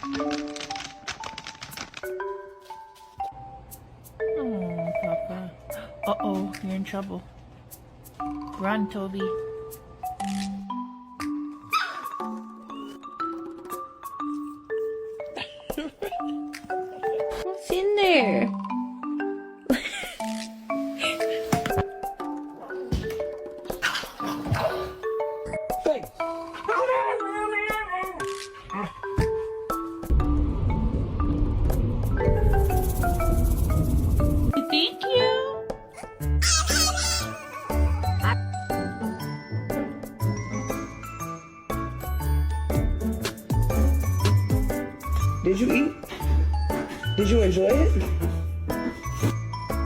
Oh, Papa. Uh-oh, you're in trouble. Run, Toby. What's in there? Thank you. Did you eat? Did you enjoy it?